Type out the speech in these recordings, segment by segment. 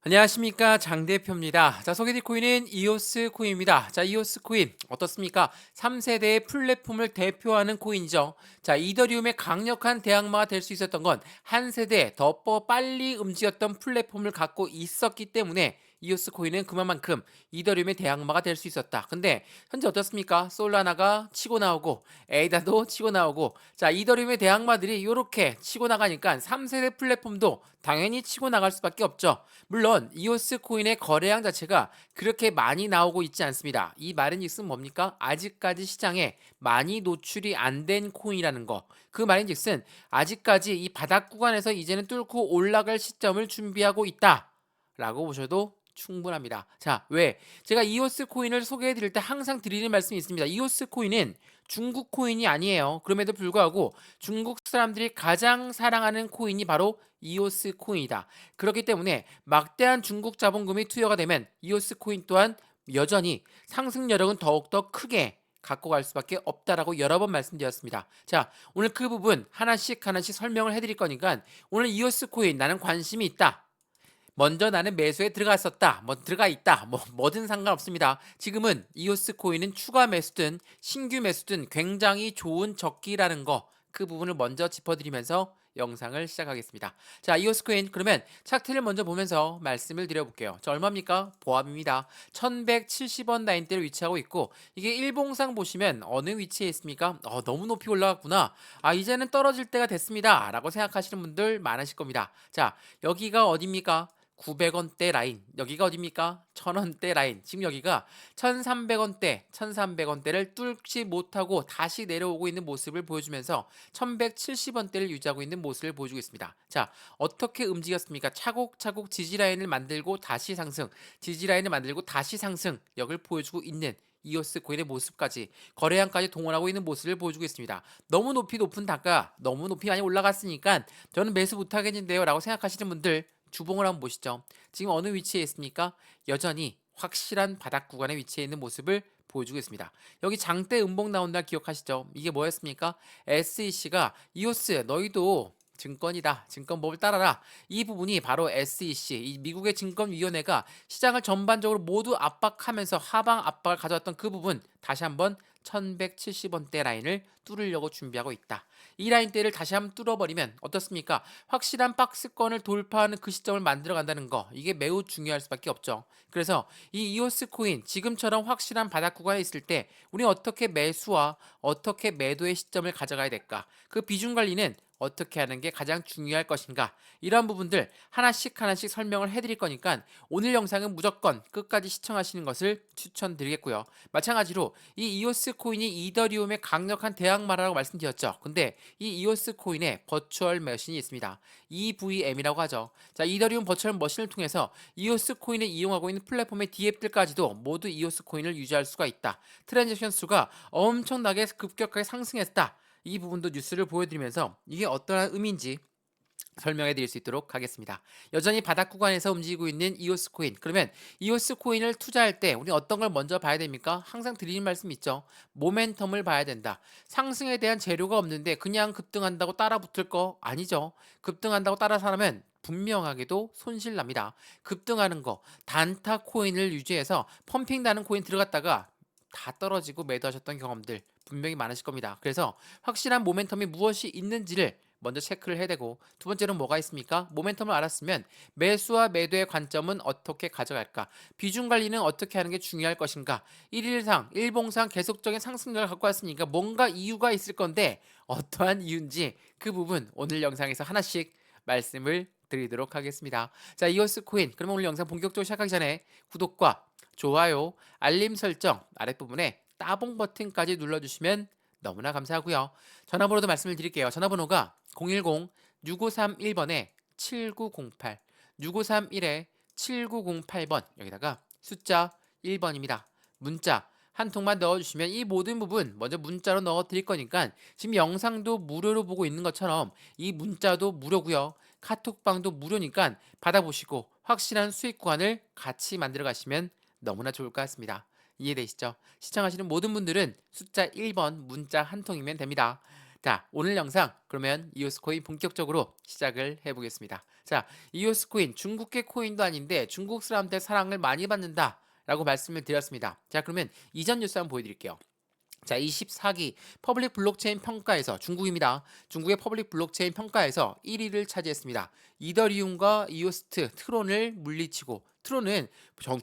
안녕하십니까, 장 대표입니다. 자, 소개해드릴 코인은 이오스 코인입니다. 자, 이오스 코인 어떻습니까? 3세대의 플랫폼을 대표하는 코인이죠. 자, 이더리움의 강력한 대항마가 될 수 있었던 건 한 세대 더 빨리 움직였던 플랫폼을 갖고 있었기 때문에 이오스 코인은 그만큼 이더리움의 대항마가 될 수 있었다. 근데 현재 어떻습니까? 솔라나가 치고 나오고 에이다도 치고 나오고, 자, 이더리움의 대항마들이 이렇게 치고 나가니까 3세대 플랫폼도 당연히 치고 나갈 수밖에 없죠. 물론 이오스 코인의 거래량 자체가 그렇게 많이 나오고 있지 않습니다. 이 말인즉슨 뭡니까? 아직까지 시장에 많이 노출이 안 된 코인이라는 거. 그 말인즉슨 아직까지 이 바닥 구간에서 이제는 뚫고 올라갈 시점을 준비하고 있다라고 보셔도 충분합니다. 자, 왜? 제가 이오스 코인을 소개해 드릴 때 항상 드리는 말씀이 있습니다. 이오스 코인은 중국 코인이 아니에요. 그럼에도 불구하고 중국 사람들이 가장 사랑하는 코인이 바로 이오스 코인이다. 그렇기 때문에 막대한 중국 자본금이 투여가 되면 이오스 코인 또한 여전히 상승 여력은 더욱더 크게 갖고 갈 수밖에 없다라고 여러 번 말씀드렸습니다. 자, 오늘 그 부분 하나씩 설명을 해드릴 거니까 오늘 이오스 코인 나는 관심이 있다. 먼저 나는 매수에 들어갔었다. 뭐 들어가 있다. 뭐든 상관없습니다. 지금은 이오스 코인은 추가 매수든 신규 매수든 굉장히 좋은 적기라는 거, 그 부분을 먼저 짚어드리면서 영상을 시작하겠습니다. 자, 이오스 코인 그러면 차트를 먼저 보면서 말씀을 드려볼게요. 자, 얼마입니까? 보합입니다. 1170원 라인대로 위치하고 있고, 이게 일봉상 보시면 어느 위치에 있습니까? 너무 높이 올라갔구나. 이제는 떨어질 때가 됐습니다. 라고 생각하시는 분들 많으실 겁니다. 자, 여기가 어디입니까? 900원대 라인, 여기가 어딥니까? 1000원대 라인, 지금 여기가 1300원대, 1300원대를 뚫지 못하고 다시 내려오고 있는 모습을 보여주면서 1170원대를 유지하고 있는 모습을 보여주고 있습니다. 자, 어떻게 움직였습니까? 차곡차곡 지지라인을 만들고 다시 상승, 지지라인을 만들고 다시 상승 력을 보여주고 있는 이오스 코인의 모습까지, 거래량까지 동원하고 있는 모습을 보여주고 있습니다. 너무 높은 단가, 너무 높이 많이 올라갔으니까 저는 매수 못하겠는데요 라고 생각하시는 분들, 주봉을 한번 보시죠. 지금 어느 위치에 있습니까? 여전히 확실한 바닥 구간에 위치해 있는 모습을 보여주고 있습니다. 여기 장대 음봉 나온 날 기억하시죠? 이게 뭐였습니까? SEC가 이오스 너희도 증권이다. 증권법을 따라라. 이 부분이 바로 SEC, 이 미국의 증권위원회가 시장을 전반적으로 모두 압박하면서 하방 압박을 가져왔던 그 부분, 다시 한번 1170원대 라인을 뚫으려고 준비하고 있다. 이 라인대를 다시 한번 뚫어버리면 어떻습니까? 확실한 박스권을 돌파하는 그 시점을 만들어 간다는 거, 이게 매우 중요할 수밖에 없죠. 그래서 이 이오스 코인 지금처럼 확실한 바닥 구간에 있을 때 우리 어떻게 매수와 어떻게 매도의 시점을 가져가야 될까? 그 비중 관리는 어떻게 하는 게 가장 중요할 것인가? 이러한 부분들 하나씩 설명을 해드릴 거니까 오늘 영상은 무조건 끝까지 시청하시는 것을 추천드리겠고요. 마찬가지로 이 이오스 코인이 이더리움의 강력한 대항마라고 말씀드렸죠. 근데 이 이오스 코인에 버추얼 머신이 있습니다. EVM이라고 하죠. 자, 이더리움 버추얼 머신을 통해서 이오스 코인을 이용하고 있는 플랫폼의 DApp들까지도 모두 이오스 코인을 유지할 수가 있다. 트랜잭션 수가 엄청나게 급격하게 상승했다. 이 부분도 뉴스를 보여드리면서 이게 어떠한 의미인지 설명해 드릴 수 있도록 하겠습니다. 여전히 바닥 구간에서 움직이고 있는 이오스 코인. 그러면 이오스 코인을 투자할 때 우리 어떤 걸 먼저 봐야 됩니까? 항상 드리는 말씀 있죠. 모멘텀을 봐야 된다. 상승에 대한 재료가 없는데 그냥 급등한다고 따라 붙을 거 아니죠. 급등한다고 따라 사면 분명하게도 손실 납니다. 급등하는 거, 단타 코인을 유지해서 펌핑 나는 코인 들어갔다가 다 떨어지고 매도하셨던 경험들 분명히 많으실 겁니다. 그래서 확실한 모멘텀이 무엇이 있는지를 먼저 체크를 해야 되고, 두 번째는 뭐가 있습니까? 모멘텀을 알았으면 매수와 매도의 관점은 어떻게 가져갈까? 비중 관리는 어떻게 하는 게 중요할 것인가? 일일상, 일봉상 계속적인 상승력을 갖고 왔으니까 뭔가 이유가 있을 건데 어떠한 이유인지 그 부분 오늘 영상에서 하나씩 말씀을 드리도록 하겠습니다. 자, 이오스 코인. 그러면 오늘 영상 본격적으로 시작하기 전에 구독과 좋아요, 알림 설정 아랫부분에 따봉 버튼까지 눌러주시면 너무나 감사하고요. 전화번호도 말씀을 드릴게요. 전화번호가 010-6531번에 7908, 6531에 7908번, 여기다가 숫자 1번입니다. 문자 한 통만 넣어주시면 이 모든 부분 먼저 문자로 넣어 드릴 거니까 지금 영상도 무료로 보고 있는 것처럼 이 문자도 무료고요. 카톡방도 무료니까 받아보시고 확실한 수익 구간을 같이 만들어 가시면 너무나 좋을 것 같습니다. 이해되시죠? 시청하시는 모든 분들은 숫자 1번 문자 한 통이면 됩니다. 자, 오늘 영상 그러면 이오스코인 본격적으로 시작을 해보겠습니다. 자, 이오스 코인 중국계 코인도 아닌데 중국 사람들 사랑을 많이 받는다라고 말씀을 드렸습니다. 자, 그러면 이전 뉴스 한번 보여드릴게요. 자, 24기 퍼블릭 블록체인 평가에서 중국입니다. 중국의 퍼블릭 블록체인 평가에서 1위를 차지했습니다. 이더리움과 이오스트, 트론을 물리치고 트론은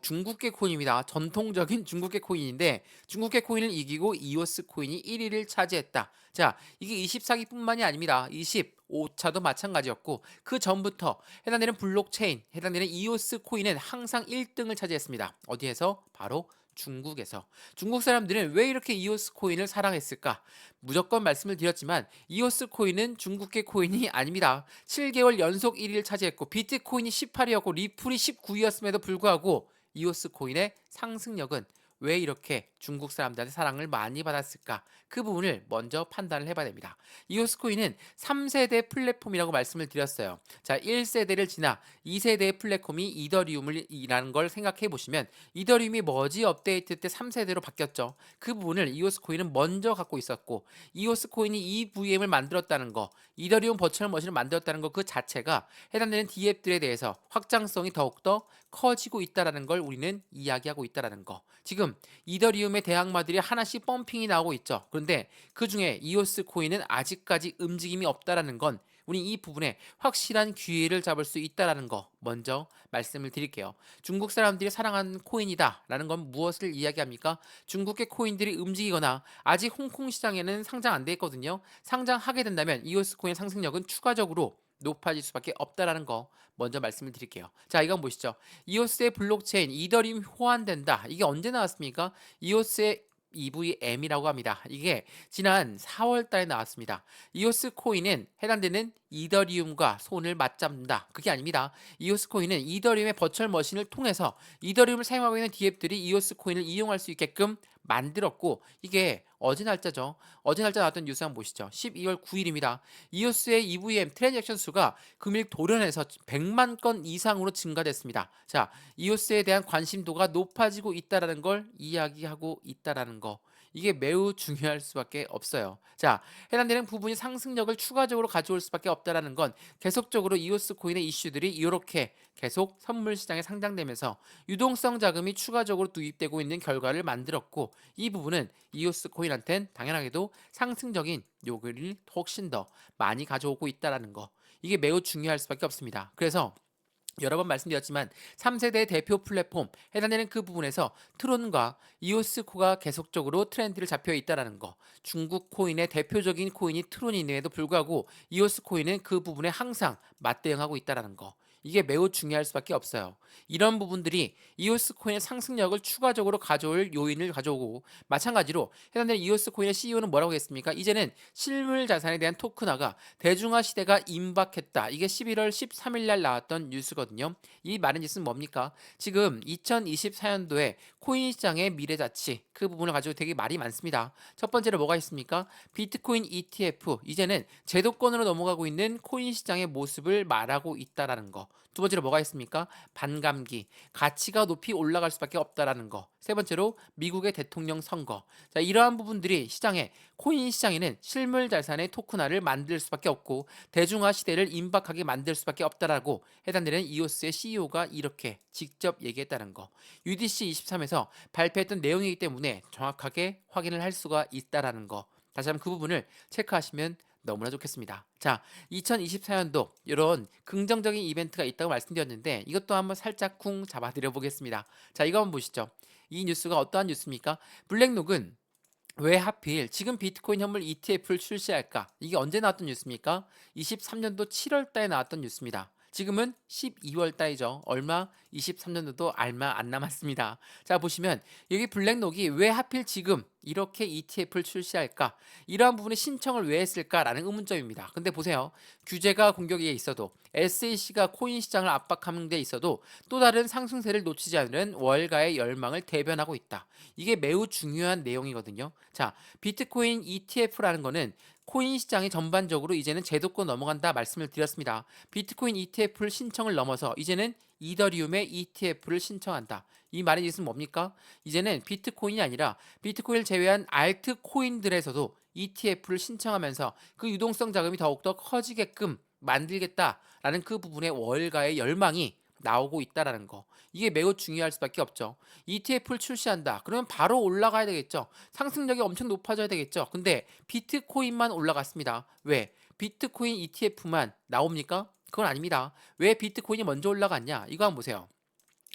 중국계 코인입니다. 전통적인 중국계 코인인데 중국계 코인을 이기고 이오스 코인이 1위를 차지했다. 자, 이게 24기뿐만이 아닙니다. 25차도 마찬가지였고 그 전부터 해당되는 블록체인, 해당되는 이오스 코인은 항상 1등을 차지했습니다. 어디에서? 바로 중국에서. 중국 사람들은 왜 이렇게 이오스 코인을 사랑했을까? 무조건 말씀을 드렸지만 이오스 코인은 중국계 코인이 아닙니다. 7개월 연속 1위를 차지했고 비트코인이 18위였고 리플이 19위였음에도 불구하고 이오스 코인의 상승력은 왜 이렇게 중국 사람들한테 사랑을 많이 받았을까? 그 부분을 먼저 판단을 해봐야 됩니다. 이오스 코인은 3세대 플랫폼이라고 말씀을 드렸어요. 자, 1세대를 지나 2세대의 플랫폼이 이더리움이라는 걸 생각해 보시면 이더리움이 머지 업데이트 때 3세대로 바뀌었죠. 그 부분을 이오스 코인은 먼저 갖고 있었고 이오스 코인이 EVM을 만들었다는 거, 이더리움 버추얼 머신을 만들었다는 거 그 자체가 해당되는 DApp들에 대해서 확장성이 더욱더 커지고 있다라는 걸 우리는 이야기하고 있다라는 거. 지금 이더리움의 대항마들이 하나씩 펌핑이 나오고 있죠. 그런데 그 중에 이오스 코인은 아직까지 움직임이 없다라는 건 우리 이 부분에 확실한 기회를 잡을 수 있다라는 거 먼저 말씀을 드릴게요. 중국 사람들이 사랑하는 코인이다라는 건 무엇을 이야기합니까? 중국의 코인들이 움직이거나 아직 홍콩 시장에는 상장 안 돼 있거든요. 상장하게 된다면 이오스 코인 상승력은 추가적으로 높아질 수밖에 없다라는 거 먼저 말씀을 드릴게요. 자, 이건 보시죠. 이오스의 블록체인 이더리움 호환된다. 이게 언제 나왔습니까? 이오스의 EVM이라고 합니다. 이게 지난 4월 달에 나왔습니다. 이오스 코인은 해당되는 이더리움과 손을 맞잡는다. 그게 아닙니다. 이오스 코인은 이더리움의 버추얼 머신을 통해서 이더리움을 사용하고 있는 DApp들이 이오스 코인을 이용할 수 있게끔 만들었고 이게 어제 날짜죠. 어제 날짜 나왔던 뉴스 한번 보시죠. 12월 9일입니다. 이오스의 EVM 트랜잭션 수가 금일 돌연해서 100만 건 이상으로 증가됐습니다. 자, 이오스에 대한 관심도가 높아지고 있다라는 걸 이야기하고 있다라는 거. 이게 매우 중요할 수밖에 없어요. 자, 해당되는 부분이 상승력을 추가적으로 가져올 수밖에 없다라는 건 계속적으로 이오스 코인의 이슈들이 이렇게 계속 선물 시장에 상장되면서 유동성 자금이 추가적으로 투입되고 있는 결과를 만들었고 이 부분은 이오스 코인한테는 당연하게도 상승적인 요구를 훨씬 더 많이 가져오고 있다라는 거. 이게 매우 중요할 수밖에 없습니다. 그래서 여러 번 말씀드렸지만 3세대 대표 플랫폼 해당되는 그 부분에서 트론과 이오스 코가 계속적으로 트렌드를 잡혀 있다라는 거. 중국 코인의 대표적인 코인이 트론임에도 불구하고 이오스 코인은 그 부분에 항상 맞대응하고 있다라는 거. 이게 매우 중요할 수밖에 없어요. 이런 부분들이 이오스 코인의 상승력을 추가적으로 가져올 요인을 가져오고 마찬가지로 해당되는 이오스 코인의 CEO는 뭐라고 했습니까? 이제는 실물 자산에 대한 토큰화가 대중화 시대가 임박했다. 이게 11월 13일 날 나왔던 뉴스거든요. 이 말은 짓은 뭡니까? 지금 2024년도에 코인 시장의 미래 자치 그 부분을 가지고 되게 말이 많습니다. 첫 번째로 뭐가 있습니까? 비트코인 ETF 이제는 제도권으로 넘어가고 있는 코인 시장의 모습을 말하고 있다라는 거. 두 번째로 뭐가 있습니까? 반감기, 가치가 높이 올라갈 수밖에 없다라는 거. 세 번째로 미국의 대통령 선거. 자, 이러한 부분들이 시장에 코인 시장에는 실물 자산의 토큰화를 만들 수밖에 없고 대중화 시대를 임박하게 만들 수밖에 없다라고 해당되는 이오스의 CEO가 이렇게 직접 얘기했다는 거. UDC 23에서 발표했던 내용이기 때문에 정확하게 확인을 할 수가 있다라는 거. 다시 한번 그 부분을 체크하시면 너무나 좋겠습니다. 자, 2024년도 이런 긍정적인 이벤트가 있다고 말씀드렸는데 이것도 한번 살짝 쿵 잡아드려 보겠습니다. 자, 이거 한번 보시죠. 이 뉴스가 어떠한 뉴스입니까? 블랙록은 왜 하필 지금 비트코인 현물 ETF를 출시할까? 이게 언제 나왔던 뉴스입니까? 23년도 7월 달에 나왔던 뉴스입니다. 지금은 12월 달이죠. 얼마? 23년도도 얼마 안 남았습니다. 자, 보시면 여기 블랙록이 왜 하필 지금 이렇게 ETF를 출시할까? 이러한 부분에 신청을 왜 했을까라는 의문점입니다. 근데 보세요. 규제가 공격에 있어도 SEC가 코인 시장을 압박하는 데 있어도 또 다른 상승세를 놓치지 않는 월가의 열망을 대변하고 있다. 이게 매우 중요한 내용이거든요. 자, 비트코인 ETF라는 거는 코인 시장이 전반적으로 이제는 제도권 넘어간다 말씀을 드렸습니다. 비트코인 ETF를 신청을 넘어서 이제는 이더리움의 ETF를 신청한다. 이 말의 뜻은 뭡니까? 이제는 비트코인이 아니라 비트코인을 제외한 알트코인들에서도 ETF를 신청하면서 그 유동성 자금이 더욱더 커지게끔 만들겠다라는 라는 그 부분에 월가의 열망이 나오고 있다라는 거. 이게 매우 중요할 수밖에 없죠. ETF를 출시한다. 그러면 바로 올라가야 되겠죠. 상승력이 엄청 높아져야 되겠죠. 근데 비트코인만 올라갔습니다. 왜? 비트코인 ETF만 나옵니까? 그건 아닙니다. 왜 비트코인이 먼저 올라갔냐? 이거 한번 보세요.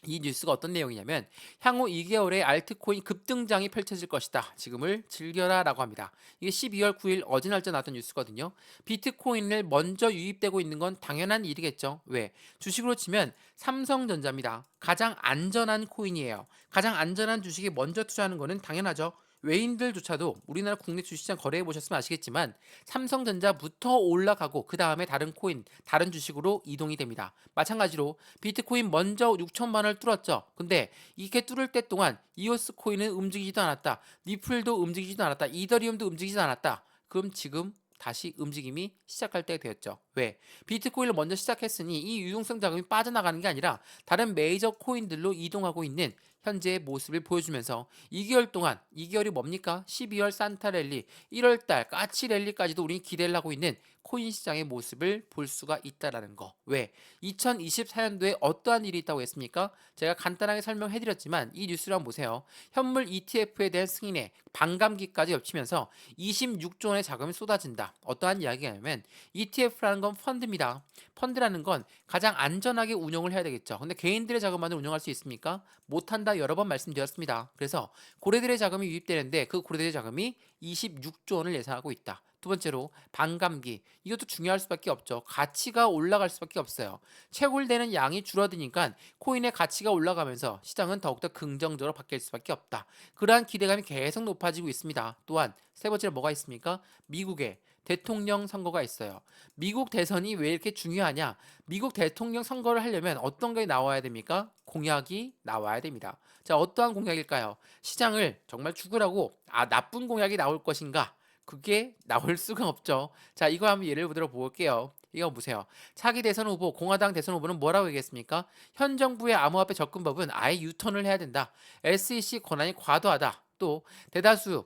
이 뉴스가 어떤 내용이냐면 향후 2개월에 알트코인 급등장이 펼쳐질 것이다. 지금을 즐겨라 라고 합니다. 이게 12월 9일 어제 날짜 나왔던 뉴스거든요. 비트코인을 먼저 유입되고 있는 건 당연한 일이겠죠. 왜? 주식으로 치면 삼성전자입니다. 가장 안전한 코인이에요. 가장 안전한 주식에 먼저 투자하는 거는 당연하죠. 외인들조차도 우리나라 국내 주식시장 거래해 보셨으면 아시겠지만 삼성전자부터 올라가고 그 다음에 다른 코인, 다른 주식으로 이동이 됩니다. 마찬가지로 비트코인 먼저 6천만 원을 뚫었죠. 근데 이게 뚫을 때 동안 이오스 코인은 움직이지도 않았다. 리플도 움직이지도 않았다. 이더리움도 움직이지도 않았다. 그럼 지금 다시 움직임이 시작할 때가 되었죠. 왜? 비트코인을 먼저 시작했으니 이 유동성 자금이 빠져나가는 게 아니라 다른 메이저 코인들로 이동하고 있는 현재의 모습을 보여주면서 2개월 동안 2개월이 뭡니까? 12월 산타랠리, 1월달 까치 랠리까지도 우리 기대를 하고 있는 코인 시장의 모습을 볼 수가 있다라는 거. 왜? 2024년도에 어떠한 일이 있다고 했습니까? 제가 간단하게 설명해드렸지만 이 뉴스를 한번 보세요. 현물 ETF에 대한 승인에 반감기까지 겹치면서 26조 원의 자금이 쏟아진다. 어떠한 이야기냐면 ETF라는 건 펀드입니다. 펀드라는 건 가장 안전하게 운용을 해야 되겠죠. 근데 개인들의 자금만으로 운용할 수 있습니까? 못한다 여러 번 말씀드렸습니다. 그래서 고래들의 자금이 유입되는데 그 고래들의 자금이 26조 원을 예상하고 있다. 두 번째로 반감기. 이것도 중요할 수밖에 없죠. 가치가 올라갈 수밖에 없어요. 채굴되는 양이 줄어드니까 코인의 가치가 올라가면서 시장은 더욱더 긍정적으로 바뀔 수밖에 없다. 그러한 기대감이 계속 높아지고 있습니다. 또한 세 번째로 뭐가 있습니까? 미국의 대통령 선거가 있어요. 미국 대선이 왜 이렇게 중요하냐? 미국 대통령 선거를 하려면 어떤 게 나와야 됩니까? 공약이 나와야 됩니다. 자, 어떠한 공약일까요? 시장을 정말 죽으라고 나쁜 공약이 나올 것인가? 그게 나올 수가 없죠. 자, 이거 한번 예를 들어 볼게요. 이거 보세요. 차기 대선 후보, 공화당 대선 후보는 뭐라고 얘기했습니까? 현 정부의 암호화폐 접근법은 아예 유턴을 해야 된다. SEC 권한이 과도하다. 또 대다수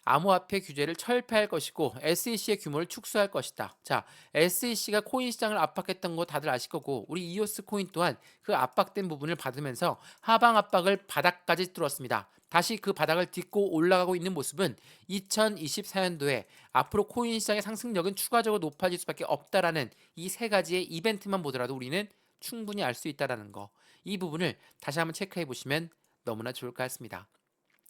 암호화폐 규제를 철폐할 것이고 SEC의 규모를 축소할 것이다. 자, SEC가 코인 시장을 압박했던 거 다들 아실 거고 우리 이오스 코인 또한 그 압박된 부분을 받으면서 하방 압박을 바닥까지 뚫었습니다. 다시 그 바닥을 딛고 올라가고 있는 모습은 2024년도에 앞으로 코인 시장의 상승력은 추가적으로 높아질 수밖에 없다라는 이 세 가지의 이벤트만 보더라도 우리는 충분히 알 수 있다라는 거. 이 부분을 다시 한번 체크해 보시면 너무나 좋을 것 같습니다.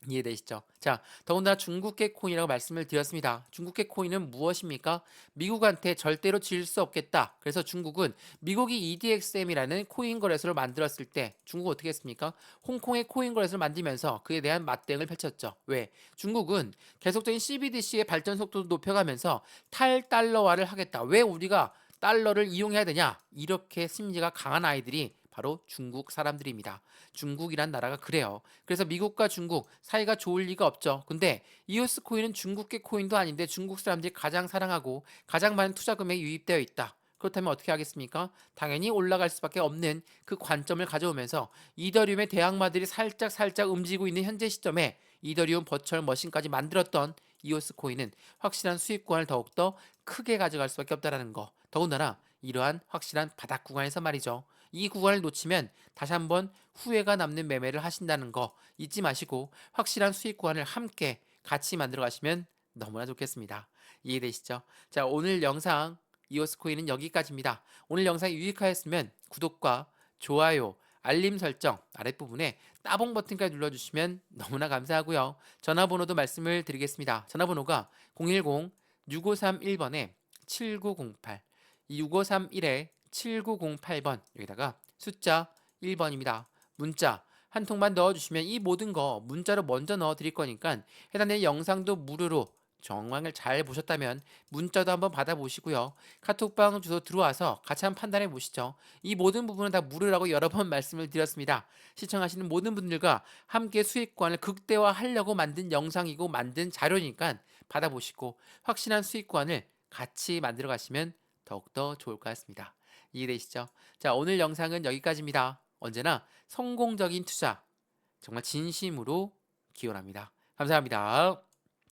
이해되시죠? 자, 더군다나 중국계 코인이라고 말씀을 드렸습니다. 중국계 코인은 무엇입니까? 미국한테 절대로 질 수 없겠다. 그래서 중국은 미국이 EDXM이라는 코인 거래소를 만들었을 때 중국은 어떻게 했습니까? 홍콩의 코인 거래소를 만들면서 그에 대한 맞대응을 펼쳤죠. 왜? 중국은 계속적인 CBDC의 발전 속도도 높여가면서 탈달러화를 하겠다. 왜 우리가 달러를 이용해야 되냐? 이렇게 심리가 강한 아이들이 바로 중국 사람들입니다. 중국이란 나라가 그래요. 그래서 미국과 중국 사이가 좋을 리가 없죠. 근데 이오스 코인은 중국계 코인도 아닌데 중국 사람들이 가장 사랑하고 가장 많은 투자 금액이 유입되어 있다. 그렇다면 어떻게 하겠습니까? 당연히 올라갈 수밖에 없는 그 관점을 가져오면서 이더리움의 대항마들이 살짝 움직이고 있는 현재 시점에 이더리움 버추얼 머신까지 만들었던 이오스 코인은 확실한 수익권을 더욱더 크게 가져갈 수밖에 없다는 거. 더군다나 이러한 확실한 바닥 구간에서 말이죠. 이 구간을 놓치면 다시 한번 후회가 남는 매매를 하신다는 거 잊지 마시고 확실한 수익 구간을 함께 같이 만들어 가시면 너무나 좋겠습니다. 이해되시죠? 자, 오늘 영상 이오스코인은 여기까지입니다. 오늘 영상이 유익하였으면 구독과 좋아요, 알림 설정 아랫부분에 따봉 버튼까지 눌러주시면 너무나 감사하고요. 전화번호도 말씀을 드리겠습니다. 전화번호가 010-6531번에 7908 6531에 7908번 여기다가 숫자 1번입니다. 문자 한 통만 넣어주시면 이 모든 거 문자로 먼저 넣어드릴 거니까 해당되는 영상도 무료로 정말 잘 보셨다면 문자도 한번 받아보시고요. 카톡방 주소 들어와서 같이 한번 판단해 보시죠. 이 모든 부분은 다 무료라고 여러 번 말씀을 드렸습니다. 시청하시는 모든 분들과 함께 수익권을 극대화하려고 만든 영상이고 만든 자료니까 받아보시고 확실한 수익권을 같이 만들어 가시면 더욱더 좋을 것 같습니다. 이해되시죠? 자, 오늘 영상은 여기까지입니다. 언제나 성공적인 투자 정말 진심으로 기원합니다. 감사합니다.